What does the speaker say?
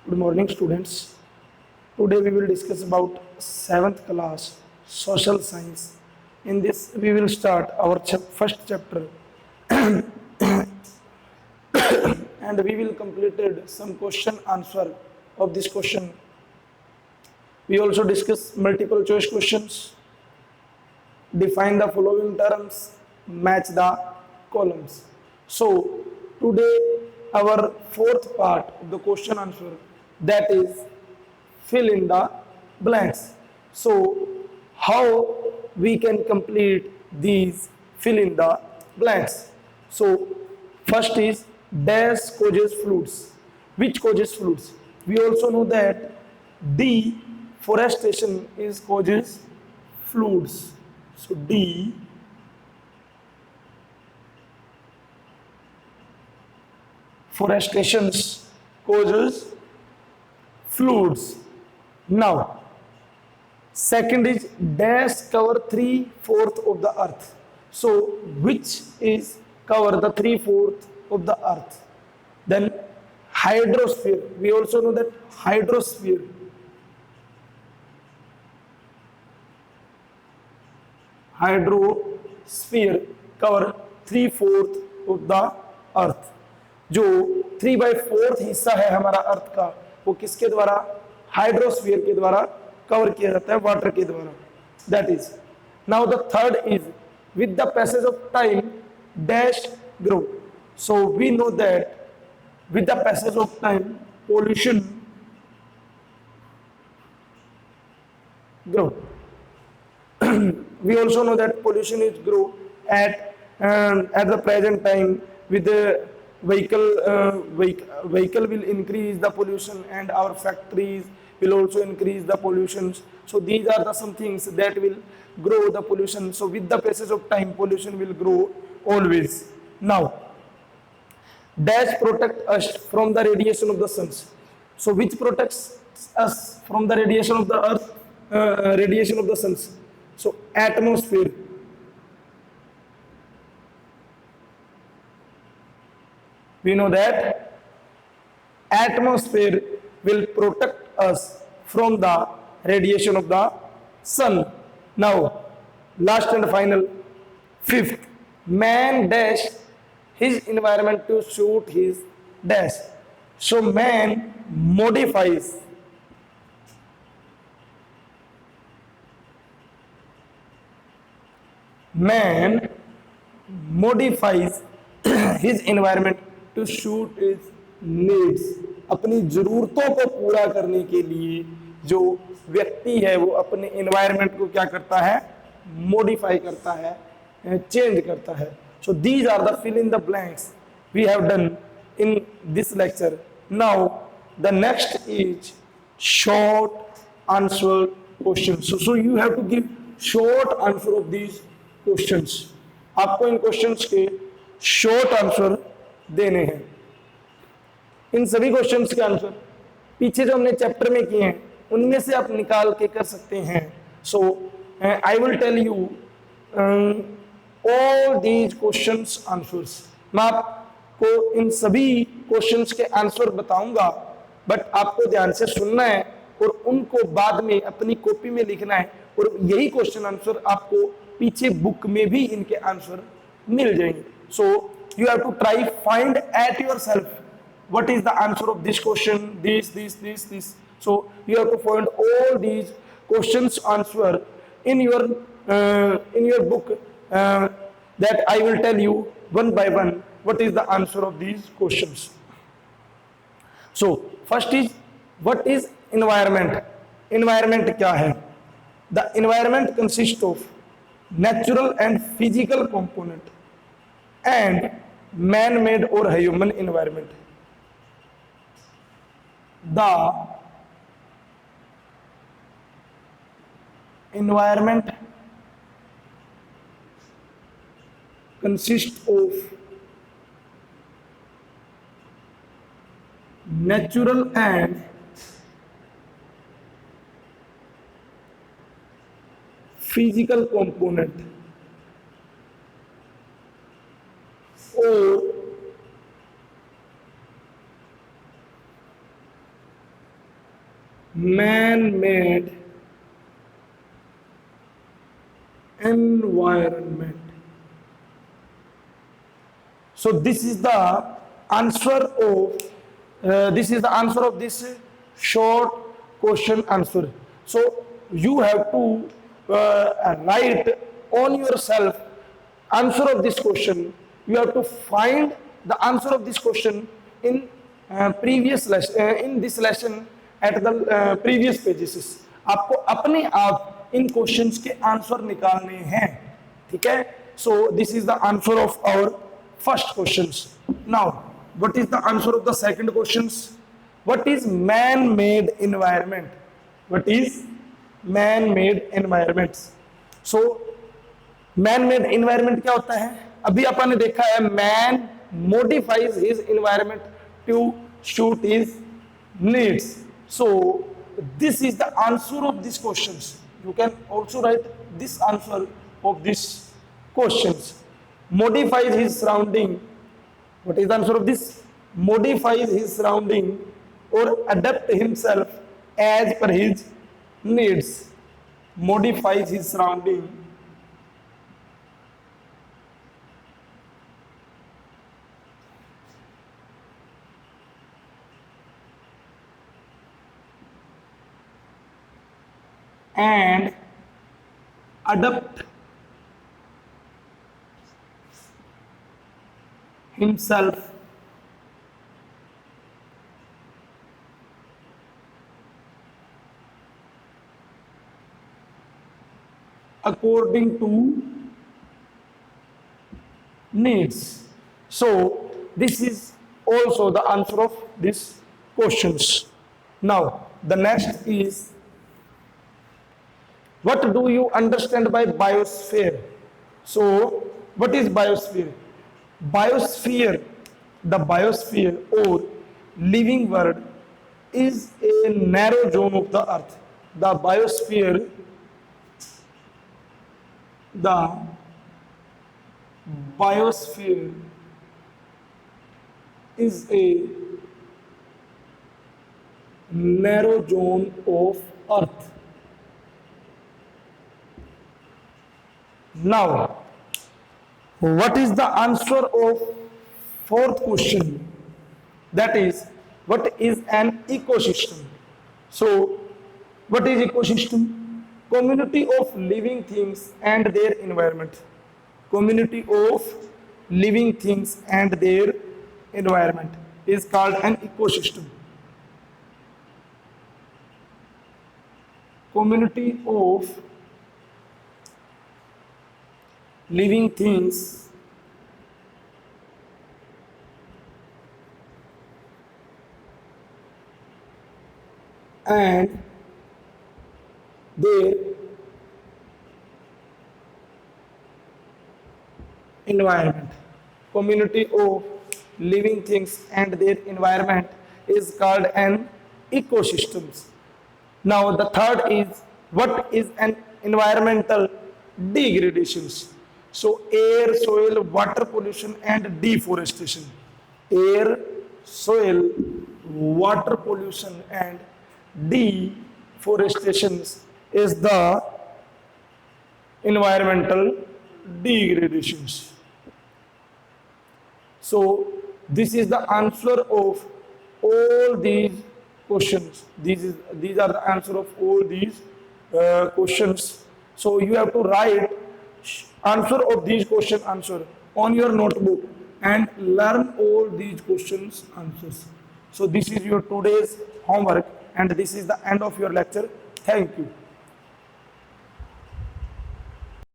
Good morning, students. Today we will discuss about 7th class social science. In this, we will start our first chapter and we will completed some question answer of this question. We also discuss multiple choice questions, define the following terms, match the columns. So today our fourth part of the question answer, that is fill in the blanks. So how we can complete these fill in the blanks? So first is dash causes floods. Which causes floods? We also know that deforestation is causes floods. So deforestation causes floods. Now, second is dash cover 3/4 of the earth. So, which is cover the 3/4 of the earth? Then hydrosphere. We also know that hydrosphere cover 3/4 of the अर्थ. जो 3/4 हिस्सा है हमारा अर्थ का, वो किसके द्वारा? Hydrosphere के द्वारा कवर किया जाता है, वाटर के द्वारा. That is. Now the third is with the passage of time dash grow. So we know that with the passage of time pollution grow. We also know that pollution is grow at the present time with the vehicle will increase the pollution, and our factories will also increase the pollutions. So these are the some things that will grow the pollution. So with the passage of time pollution will grow always. Now dash protect us from the radiation of the suns. So which protects us from the radiation of the earth, radiation of the suns? So atmosphere. We know that atmosphere will protect us from the radiation of the sun. Now last and final, fifth, man dash his environment to suit his dash. So man modifies his environment to suit his needs. अपनी जरूरतों को पूरा करने के लिए जो व्यक्ति है वो अपने एनवायरनमेंट को क्या करता है? मॉडिफाई करता है, चेंज करता है. So these are the fill in the blanks we have done in this lecture. Now the next is short answer questions. So you have to give short answer of these questions. आपको इन questions के short answer देने हैं. इन सभी questions के answer पीछे जो हमने chapter में किए हैं उनमें से आप निकाल के कर सकते हैं. So I will tell you all these questions answers. मैं आपको इन सभी क्वेश्चंस के आंसर बताऊंगा, बट आपको ध्यान से सुनना है और उनको बाद में अपनी कॉपी में लिखना है. और यही क्वेश्चन आंसर आपको पीछे बुक में भी इनके आंसर मिल जाएंगे. So you have to try find at yourself what is the answer of this question, this. So you have to find all these questions answer in your book, that I will tell you one by one what is the answer of these questions. So first is, what is environment? Environment क्या है? The environment consists of natural and physical component and man-made or human environment. The environment consists of natural and physical component or man-made environment. So this is the answer of this short question answer. So you have to write on yourself answer of this question. You have to find the answer of this question in in this lesson at the previous pages. आपको अपने आप इन questions के answer निकालने हैं, ठीक है? So this is the answer of our first questions. Now, what is the answer of the second questions? What is man-made environment? What is man-made environments? So man-made environment क्या होता है? अभी अपन ने देखा है man modifies his environment to suit his needs. So this is the answer of these questions. You can also write this answer of these questions. Modifies his surrounding. What is the answer of this? Modifies his surrounding or adapt himself as per his needs. Modifies his surrounding and adapt himself according to needs. So this is also the answer of these questions. Now the next is, what do you understand by biosphere? So what is biosphere? Biosphere, the biosphere or living world is a narrow zone of the earth. The biosphere, the biosphere is a narrow zone of earth. Now, what is the answer of fourth question? That is, what is an ecosystem? So, what is ecosystem? Community of living things and their environment. Community of living things and their environment is called an ecosystem. Community of living things and their environment. Community of living things and their environment is called an ecosystems. Now the third is, what is an environmental degradations? So air, soil, water pollution and deforestation. Air, soil, water pollution and deforestation is the environmental degradations. So this is the answer of all these questions. These are the answer of all these questions. So you have to write answer of these question answer on your notebook and learn all these questions answers. So this is your today's homework and this is the end of your lecture. Thank you.